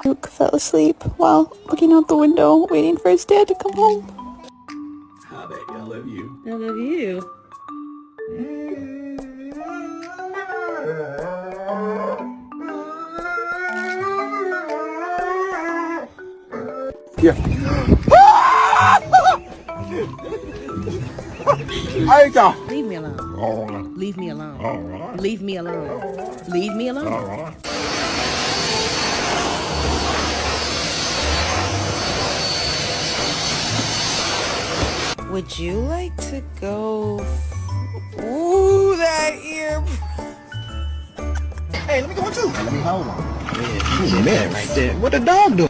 Luke fell asleep while looking out the window, waiting for his dad to come home. Hi, baby, I love you. I love you. Yeah. Hey, y'all. Leave me alone. All right. Leave me alone. All right. Leave me alone. Leave me alone. All right. Would you like to go? Ooh, that ear. Hey, let me go with you. Let me hold on. Yeah, she's a man right there. What the dog do?